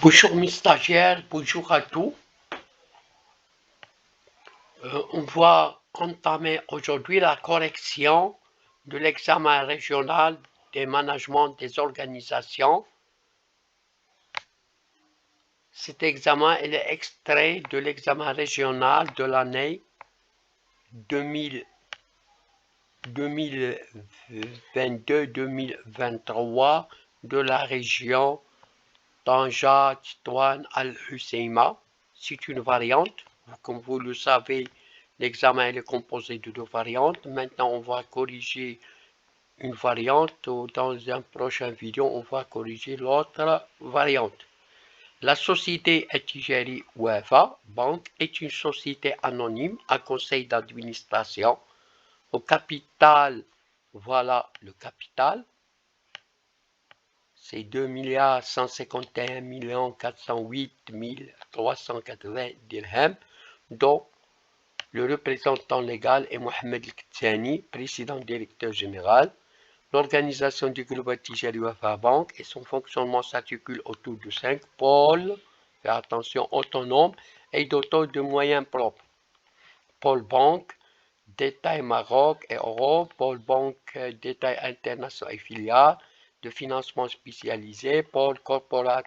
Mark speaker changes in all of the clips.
Speaker 1: Bonjour mes stagiaires, bonjour à tous. On va entamer aujourd'hui la correction de l'examen régional des managements des organisations. Cet examen est extrait de l'examen régional de l'année 2022-2023 de la région Tanja Tétouan Al Hoceima. C'est une variante. Comme vous le savez, l'examen est composé de deux variantes. Maintenant, on va corriger une variante. Dans un prochain vidéo, on va corriger l'autre variante. La société Attijari Wafa Bank est une société anonyme à conseil d'administration. Au capital, voilà le capital. C'est 2 151 408 380 dirhams, dont le représentant légal est Mohamed El-Ktsani, président directeur général. L'organisation du groupe Attijari Wafa Bank et son fonctionnement s'articulent autour de 5 pôles, faites attention, autonomes et dotés de moyens propres. Pôle banque, détail Maroc et Europe, pôle banque, détail international et filiales, de financement spécialisé, pôle corporate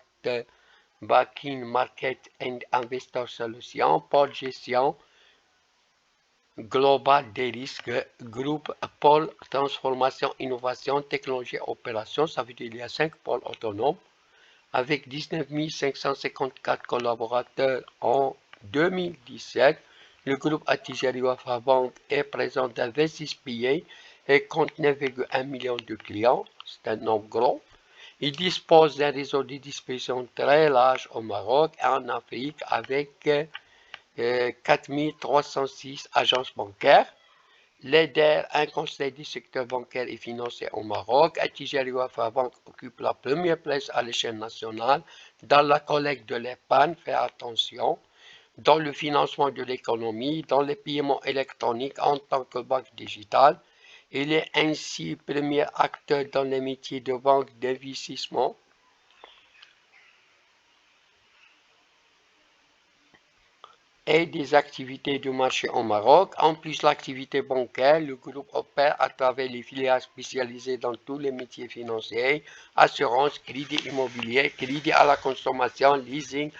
Speaker 1: banking, market and investor solutions, pôle gestion global des risques, groupe, pôle transformation, innovation, technologie, opération. Ça veut dire qu'il y a 5 pôles autonomes avec 19 554 collaborateurs en 2017. Le groupe Attijari Wafa Bank est présent dans 26 pays et compte 9,1 millions de clients. C'est un nombre gros. Il dispose d'un réseau de distribution très large au Maroc et en Afrique avec 4306 agences bancaires. L'EDER, un conseil du secteur bancaire et financier au Maroc. Attijari Wafa Bank occupe la première place à l'échelle nationale dans la collecte de l'épargne, faites attention, dans le financement de l'économie, dans les paiements électroniques en tant que banque digitale. Il est ainsi premier acteur dans les métiers de banque d'investissement. Et des activités de marché au Maroc. En plus de l'activité bancaire, le groupe opère à travers les filiales spécialisées dans tous les métiers financiers, assurance, crédit immobilier, crédit à la consommation, leasing,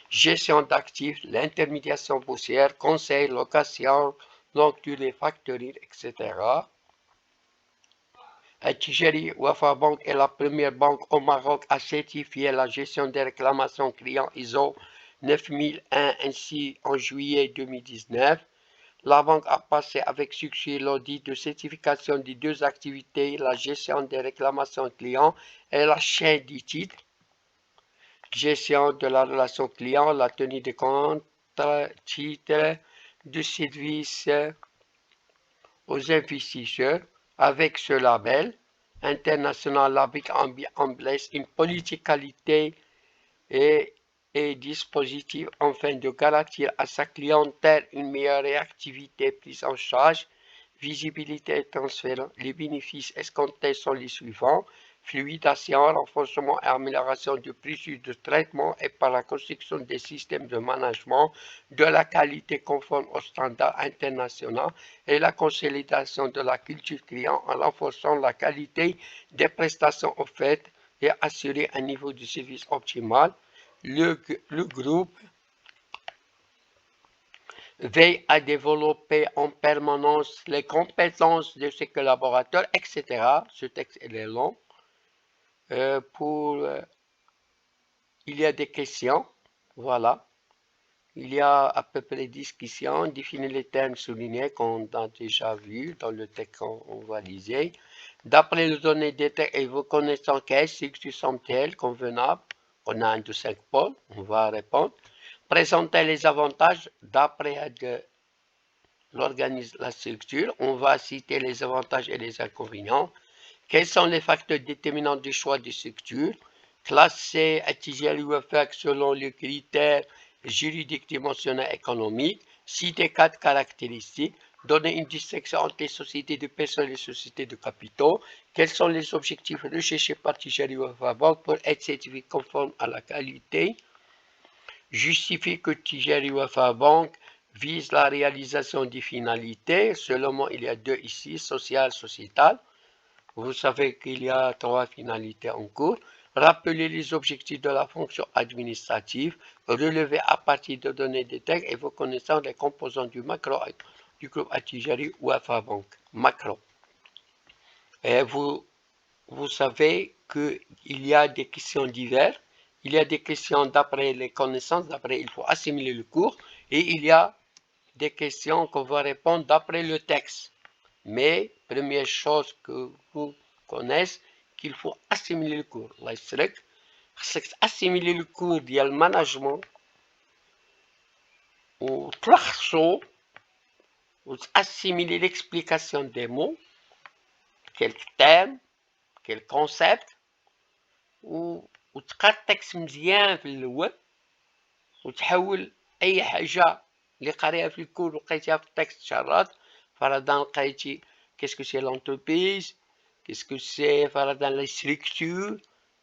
Speaker 1: gestion d'actifs, l'intermédiation boursière, conseil, location, longue durée, factoring, etc. Attijari Wafa Bank est la première banque au Maroc à certifier la gestion des réclamations clients ISO 9001 ainsi en juillet 2019. La banque a passé avec succès l'audit de certification des deux activités, la gestion des réclamations clients et la chaîne des titres, gestion de la relation client, la tenue de compte, titres de service aux investisseurs. Avec ce label international, la BIC embrasse une politique qualité et dispositif afin de garantir à sa clientèle une meilleure réactivité, prise en charge, visibilité et transfert. Les bénéfices escomptés sont les suivants: fluidation, renforcement et amélioration du processus de traitement et par la construction des systèmes de management de la qualité conforme aux standards internationaux et la consolidation de la culture client en renforçant la qualité des prestations offertes et assurer un niveau de service optimal. Le groupe veille à développer en permanence les compétences de ses collaborateurs, etc. Ce texte est long. Il y a des questions, voilà. Il y a à peu près 10 questions. Définir les termes soulignés qu'on a déjà vu dans le texte qu'on va lire. D'après les données détaillées et vos connaissances, quelles structures sont-elles convenables? On a un de 5 pôles, on va répondre. Présenter les avantages d'après la structure. On va citer les avantages et les inconvénients. Quels sont les facteurs déterminants du choix de structure? Classer Attijari Wafa selon les critères juridiques, dimensionnels, économiques. Citer 4 caractéristiques. Donner une distinction entre les sociétés de personnes et les sociétés de capitaux. Quels sont les objectifs recherchés par Attijari Wafa Bank pour être certifié conforme à la qualité? justifie que Tijari Wafa Bank vise la réalisation des finalités. Seulement, il y a deux ici, sociales, sociétales. Vous savez qu'il y a trois finalités en cours. Rappelez les objectifs de la fonction administrative, relevés à partir de données de texte et vos connaissances des composants du macro du groupe Attijari Wafa Bank. Macro. Et vous savez qu'il y a des questions diverses. Il y a des questions d'après les connaissances, d'après il faut assimiler le cours, et il y a des questions qu'on va répondre d'après le texte. Mais, première chose que vous connaissez, qu'il faut assimiler le cours. C'est assimiler le cours ديال المانجمون وتلخصوا وتassimiler l'explication des mots, quelques termes, quelques concepts, وتقرا التكست مزيان في الاول وتحول اي حاجه اللي قاريها في الكور لقيتها في التكست شرات. فرضا لقيتي كيسكو سي لونتربريز، كيسكو سي فرضا لي ستركتور،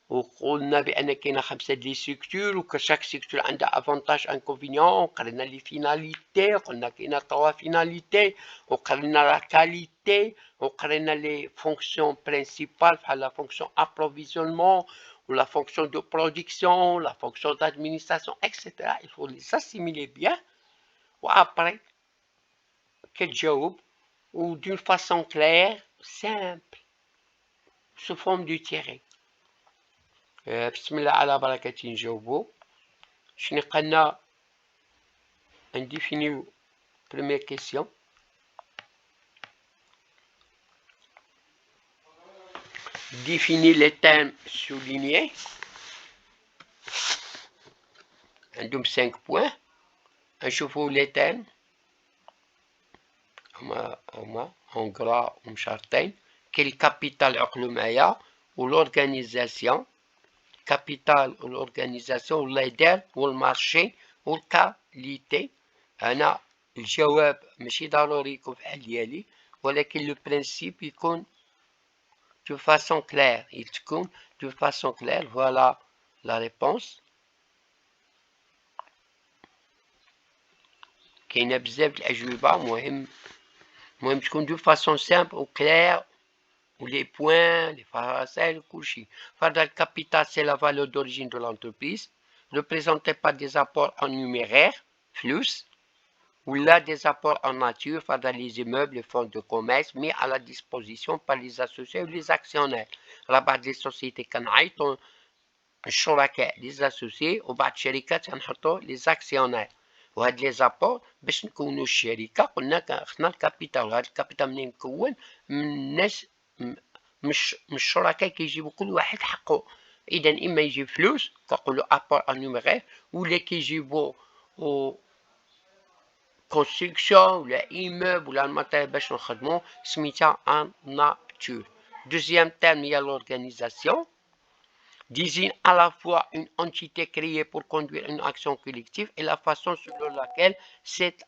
Speaker 1: وقلنا بان كاينه 5 لي ستركتور وكشاك ستركتور عندها افونتاج انكونفينيون. قرينا لي فيناليتي، قلنا كاينه 3 فيناليتي، وقرينا لا كاليتي، وقرينا لي فونكسيون برينسيبال بحال لا فونكسيون ابروفيزيونمون ou la fonction de production, la fonction d'administration, etc. Il faut les assimiler bien. Ou après, quel job, ou d'une façon claire, simple, sous forme du tiré. Bismillah ala barakatin jawbo. Je n'ai défini première question. Définir les termes soulignés. عندهم 5 points. نشوفوا les termes هما en gras ومشارطين. quel capital عقلوا معايا والorganisation capital والorganisation والليدر والمارشي والكاليتي. أنا الجواب ماشي ضروري يكون بحال ديالي، ولكن لو برينسيپ يكون de façon claire. Il تكون de façon claire. Voilà la réponse. كاينه بزاف د الأجوبة، مهم تكون de façon simple ou claire، ou les points, les faciles, كلشي. فرضا الكابيتال c'est la valeur d'origine de l'entreprise représentée par des apports en numéraire flux ou là des apports en nature فرضا les immeubles, les fonds de commerce mis à la disposition par les associés ou les actionnaires. على بعض les sociétés كنعيطوا الشركاء les associés، وبعض الشركات كنحطوا les actionnaires. وهاد لي زابور باش نكونوا الشركه قلنا خصنا الكابيتال، وهاد الكابيتال منين مكون من الناس مش الشركاء كيجيبوا كل واحد حقه. اذا اما يجيب فلوس كنقولوا ابور ان نيميرير، ولا كيجيبوا كونستركسيون ولا ايموبل ولا الماتيريال باش نخدموا سميتها ان ناتور. دوزيام تيرم هي لورغانيزاسيون désigne à la fois une entité créée pour conduire une action collective et la façon selon laquelle cette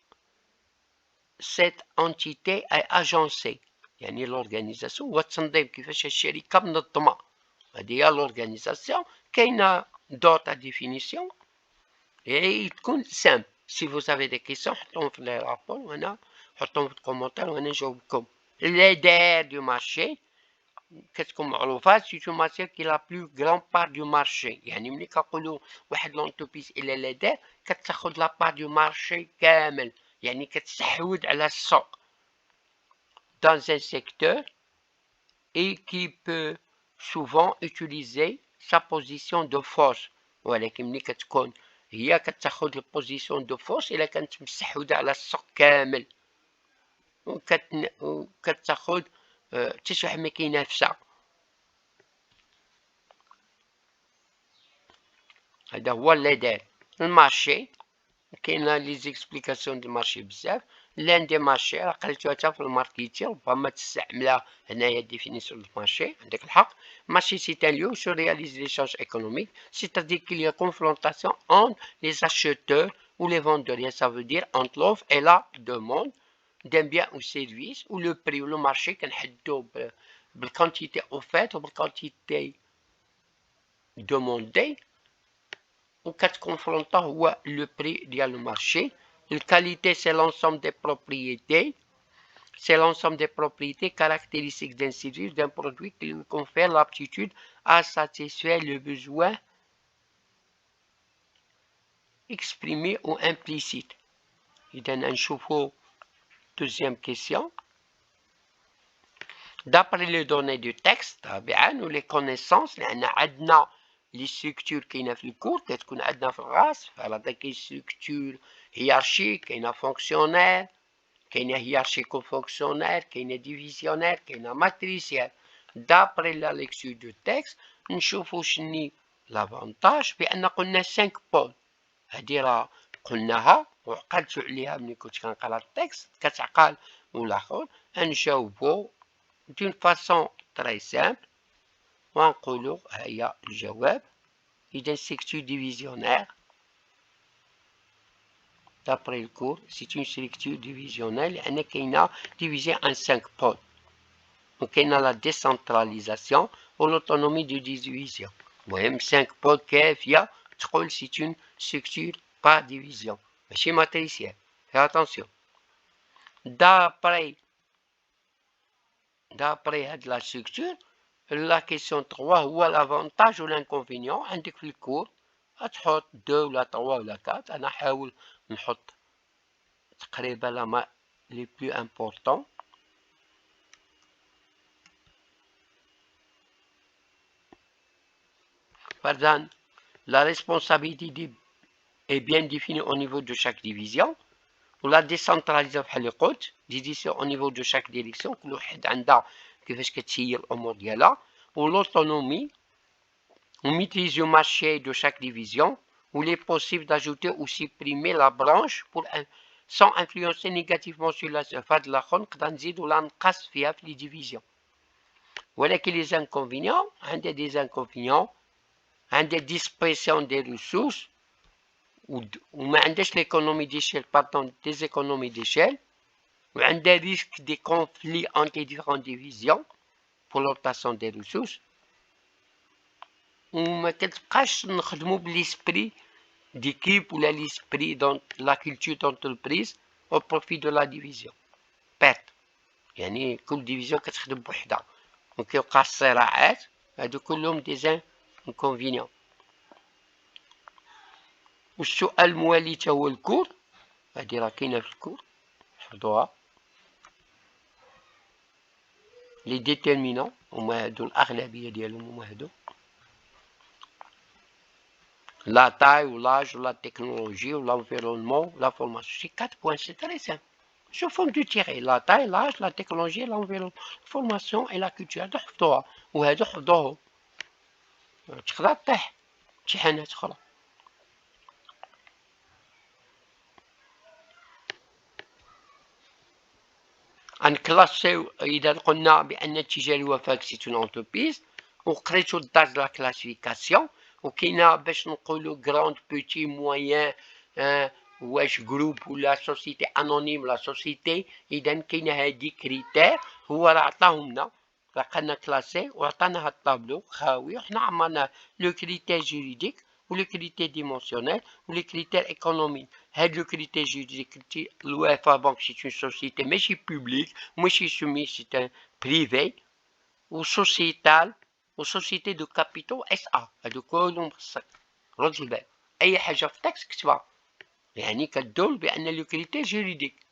Speaker 1: entité est agencée. يعني l'organisation هو التنظيم كيفاش الشركة منظمة. هذه هي l'organisation. كاينة d'autres définitions et تكون simple. Si vous avez des questions حطوهم في les rapports وأنا حطوهم في الكومنتار وأنا نجاوبكم. Les DER du marché كتكون معروفة، سي اون ماتير كي لا بلو غران بار دو مارشي. يعني ملي كنقولوا واحد لونتربريز الى لدار كتاخد لا بار دو مارشي كامل، يعني كتستحوذ على السوق dans un secteur et qui peut souvent utiliser sa position de force. ولكن ملي كتكون هي كتاخد البوزيسيون دو فورس الا كانت مستحوذة على السوق كامل وكتاخد حتى شي واحد ما كينافسها. هذا هو اللي دار المارشي. كاينه لي زيكسبليكاسيون دو مارشي بزاف. لان دي مارشي راه قريتوها حتى في الماركتينغ، ربما تستعملها هنايا ديفينيسيون دو مارشي. عندك الحق. مارشي سي ان lieu où se réalise l'échange économique, c'est-à-dire qu'il y a confrontation entre les acheteurs ou les vendeurs. Ça veut dire entre l'offre et la demande d'un bien ou service, ou le prix ou le marché كنحددوه بالquantité offerte ou بالquantité demandée وكتكونفرونطا هو لو بري ديال المارشي. الكاليتي سي لونسومبل دي بروبريتي c'est l'ensemble des propriétés caractéristiques d'un service, d'un produit qui lui confère l'aptitude à satisfaire le besoin exprimé ou implicite. إذا نشوفوا deuxième question. D'après les données du texte طبعا ou les connaissances لأن عندنا les structures كاينة في الكور كتكون عندنا في الراس فهذا كاين structure hiérarchique كاينة fonctionnelle كاينه hiérarchico fonctionnel كاينه divisionnaire كاينه matricielle. d'après la lecture du texte نشوفوا شني لافونتاج بان قلنا 5 بول هادي راه قلناها وعقلتو عليها ملي كنت كنقرا التكست كتعقل والاخر نجاوبو دون فاسون تري سامبل ونقولو هيا الجواب. اذا structure divisionnaire d'après le cours, c'est une structure divisionnelle qui est divisée en 5 pôles. Donc, il y a la décentralisation ou l'autonomie de division. Même 5 pôles c'est une structure par division. Mais c'est matriciel. Fais attention. D'après la structure, la question 3, où est l'avantage ou l'inconvénient? عندك في الكور تحط 2 ولا 3 ولا 4. أنا حاول نحط تقريبا les plus importants. Par exemple, la responsabilité est bien définie au niveau de chaque division. Ou la décentralisation بحال اللي قلت décision au niveau de chaque direction. كل واحد عندها كيفاش كتسير الأمور ديالها. Ou l'autonomie, on maîtrise le marché de chaque division. Où il est possible d'ajouter ou supprimer la branche sans influencer négativement sur la surface de la zone نقدر نزيد ولا نقص فيها في les divisions. ولكن les inconvénients, عندها des inconvénients, عندها dispersion des ressources وما عندهاش l'économie d'échelle, pardon, des économies d'échelle, وعندها risque des conflits entre les différentes divisions pour l'obtention des ressources. وما كتبقاش نخدمو بالesprit d'équipe ou l'esprit dans la culture d'entreprise au profit de la division. perte يعني كل ديفيزيون كتخدم بوحدها وكيوقع الصراعات هادو كلهم دي inconvénients. والسؤال الموالي تا هو الكور هادي راه كاينه في الكور حفظوها. لي ديتيرمينون هما هادو الاغلبيه ديالهم هما هادو la taille ou l'âge ou la technologie ou l'environnement, la formation. C'est 4 points, c'est très simple. Sous forme du tiré, la taille, l'âge, la technologie, l'environnement, la formation et la culture. هادو حفظوها وهادو حفظوهم. تقدر طيح امتحانات أخرى. غنكلاسيو إذا قلنا بأن التجاري وفاك سي اون انتربريز وقريتو الدرس لا كلاسيفيكاسيون وكاينه باش نقولوا غراند بوتي موين واش جروب ولا سوسيتي انونيم لا سوسيتي. اذا كاينه هادي كريتير هو راه عطاهم لنا راه قلنا كلاسي وعطانا هاد الطابلو خاوي وحنا عمرنا لو كريتير جوريديك ou les critères dimensionnels ou les critères économiques. Le critère juridique, l'UEFA Banque c'est une société, mais c'est public, mais c'est soumis, c'est un privé, ou sociétal, ou société de capitaux SA. هادو كلهم خصك رد البال. أي حاجة في التكست كتبها. يعني كتدل بأن لو كريتير جوريديك.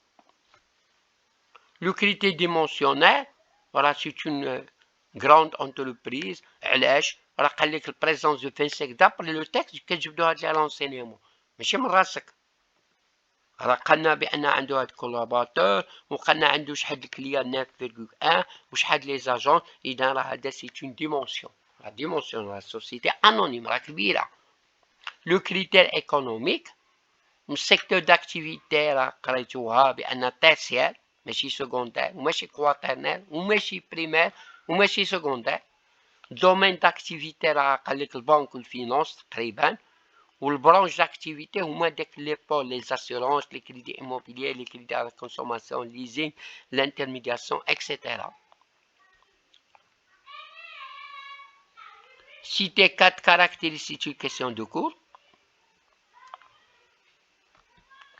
Speaker 1: لو كريتير ديمونسيونيل راه c'est une grande entreprise. علاش؟ راه قال لك البريزونس دو 25 دابري لو تكست كتجبدوها ديال لونسينيومون ماشي من راسك. راه قالنا بان عنده هاد كولاباتور وقالنا عنده شحال الكليان 9.1 وشحال لي زاجون. اذا راه هذا سي اون ديمونسيون. لا ديمونسيون راه سوسيتي انونيم راه كبيره. لو كريتير ايكونوميك السيكتور داكتيفيتي راه قريتوها بان تيرسيال ماشي سكوندير وماشي كواترنير وماشي بريمير وماشي سكوندير. دومين داكتيفيتي راه قال لك البنك والفينانس تقريبا. والبرانش داكتيفيتي هما داك لي بول لي زاسيورونس لي كريدي اموبيليير لي كريدي على كونسوماسيون ليزين لانترميدياسيون اكسيتيرا. Citer 4 caractéristiques, question de cours.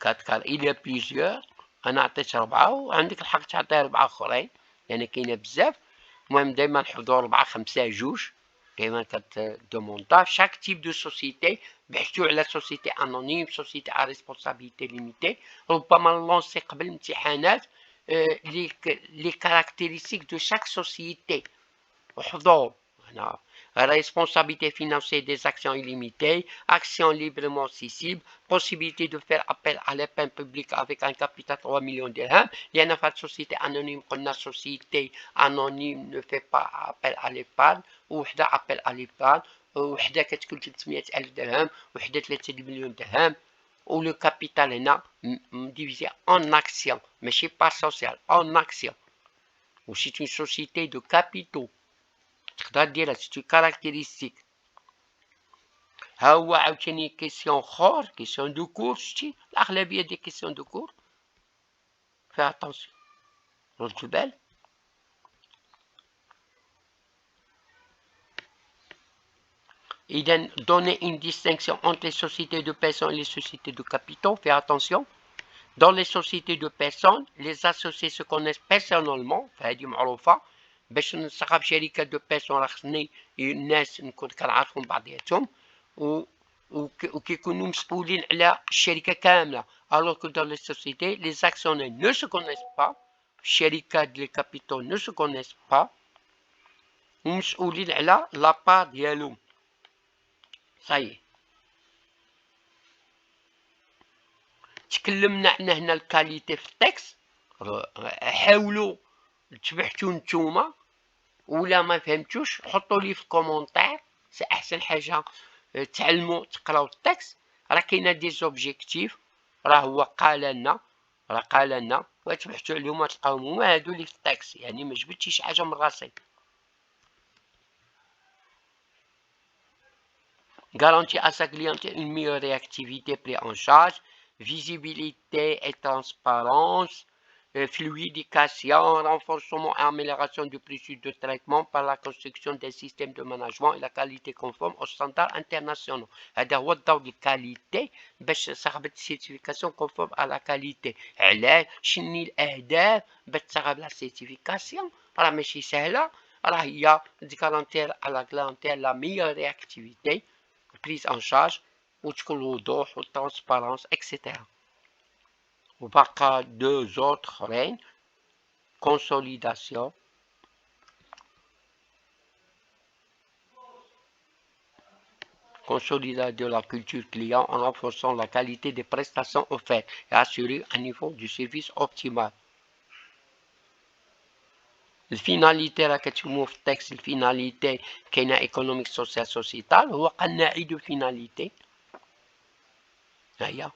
Speaker 1: 4 كار إلى بليزيور، أنا عطيت 4 وعندك الحق تعطي 4 أخرين، يعني كاينة بزاف. المهم دايما نحفظو 4 5 2 دايما كتدوموندا شاك تيب دو سوسيتي. بحثوا على سوسيتي انونيم، سوسيتي ا ريسبونسابيلتي ليميتي. ربما نلونسي قبل الامتحانات لي كاركتيرستيك دو شاك سوسيتي وحفظوهم. هنا responsabilité financière des actions illimitées, actions librement cessibles, possibilité de faire appel à l'épargne publique avec un capital 3 millions de dirhams. لأن في société anonyme قلنا société anonyme ne fait pas appel à l'épargne، وحدة appel à l'épargne، وحدة كتكون 300 ألف درهم، وحدة 3 مليون درهم. و le capital هنا divisé en actions ماشي pas social، en actions. و c'est une société de capitaux. تقدر ديرها سيتو كاركتيرستيك. ها هو عاوتاني كيسيون اخر، كيسيون دو كور. شتي الاغلبيه دي كيسيون دو كور فيها اتونسيون، رد البال. اذا donner une distinction entre les sociétés de personnes et les sociétés de capitaux. Fais attention. Dans les sociétés de personnes les associés se connaissent personnellement، فهذه معروفه. باش نصاحب شركه دو بيرسون راه خصني الناس نكون كنعرفهم بعضياتهم وكيكونوا مسؤولين على الشركه كامله. الوغ كو دون لي سوسيتي لي زاكسيونير نو سو كونيس با، الشركات ديال الكابيتال نو سو كونيس با، ومسؤولين على لابار ديالهم. صاي تكلمنا عن هنا الكاليتي في التكست. حاولوا تبحثوا نتوما، ولا ما فهمتوش حطوا لي في الكومونتير. سي احسن حاجه تعلموا تقراو التكست. راه كاينه دي زوبجيكتيف، راه هو قال لنا وتبحثوا عليهم وتلقاوهم هما هادو اللي في التكست. يعني ما جبتش شي حاجه من راسي. Garantir à sa clientèle une meilleure réactivité prise en charge, visibilité et transparence, fluidification, renforcement et amélioration du processus de traitement par la construction des systèmes de management et la qualité conforme aux standards internationaux. هذا هو الدور الكاليتي باش تصاحب السيرتيفيكاسيون كونفورم على كاليتي. علاش؟ شني الاهداف باش تصاحب لا سيرتيفيكاسيون؟ راه ماشي سهله. راه هي garantir à la clientèle la meilleure réactivité prise en charge وتكون الوضوح والترانسبارانس etc. وبقى deux autres رين consolidation de la culture client en renforçant la qualité des prestations offertes et assurer un niveau du service optimal. الفيناليتي راه كتشوفوا في التكست. الفيناليتي كاينه ايكونوميك سوسيال سوسيتال، هو قناعي دو فيناليتي. هيا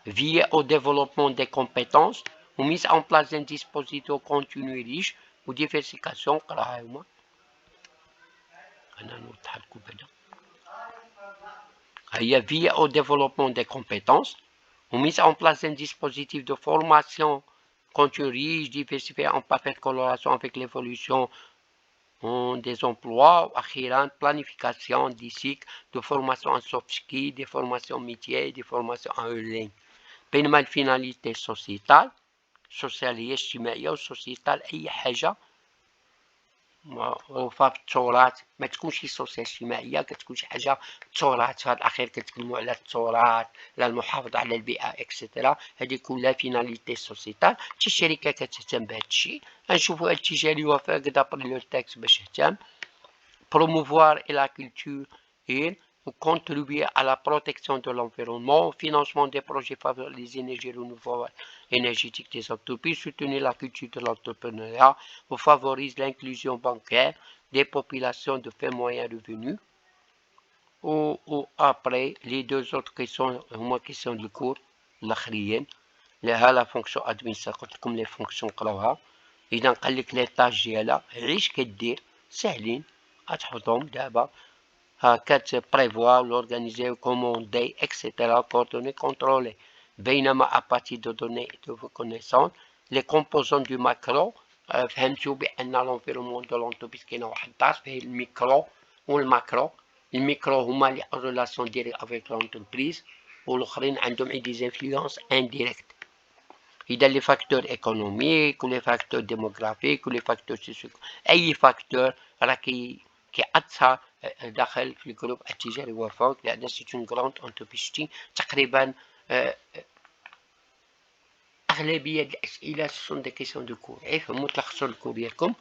Speaker 1: veiller au développement des compétences ou mise en place d'un dispositif continu riche ou diversification. قراها هما انا نوضح لكم بعدا. هيا veiller au développement des compétences ou mise en place d'un dispositif de formation continu riche diversifié en parfaite corrélation avec l'évolution des emplois. وأخيرا planification des cycles de formation en soft skills, des formations métiers, des formations en ligne. بينما الفيناليتي سوسيتال، سوسيال هي اجتماعية وسوسيتال أي حاجة معروفة بالتراث. ما تكونش سوسيال اجتماعية، كتكون شي حاجة تراث. في الأخير كتكلموا على التراث، على المحافظة على البيئة اكسيتيرا. هذه كلها فيناليتي سوسيتال. شي شركة كتهتم بهذا الشيء. غنشوفوا هاد التجاري وفاء دابري لو تكست باش تهتم. promouvoir la culture et contribuer à la protection de l'environnement, financement des projets favorisant les énergies renouvelables énergétiques des entreprises, soutenir la culture de l'entrepreneuriat, favorise l'inclusion bancaire des populations de faibles moyens revenus. Ou après, les deux autres questions, هما questions du cours الآخرين لها لا فونكسيون ادمينستراتيف. قلت لكم لي فونكسيون قراوها. إذا قال لك لي طاج ديالها عيش كدير ساهلين غتحفظهم دابا. prévoir, l'organiser, commander, etc. coordonner, contrôler. بينما à partir de données et de vos connaissances, les composants du macro. فهمتوا بأن l'environnement de l'entreprise كاينه واحد الدرس فيه الميكرو والماكرو. الميكرو هما لي ريلاسيون ديالي avec l'entreprise والآخرين عندهم des influences indirectes. إذا les facteurs économiques ou les facteurs démographiques ou les facteurs sociaux أي facteur راه كيأثر داخل في الجروب التجاري وفاق، لأن سي اون غراند انتربريز. تقريبا أغلبية الأسئلة سون دي كيسيون دو كور. افهموا تلخصوا الكور ديالكم.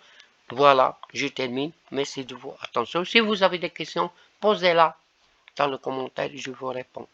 Speaker 1: Voilà, je termine. Merci de votre attention. Si vous avez des questions, posez-la dans le commentaire, je vous réponds.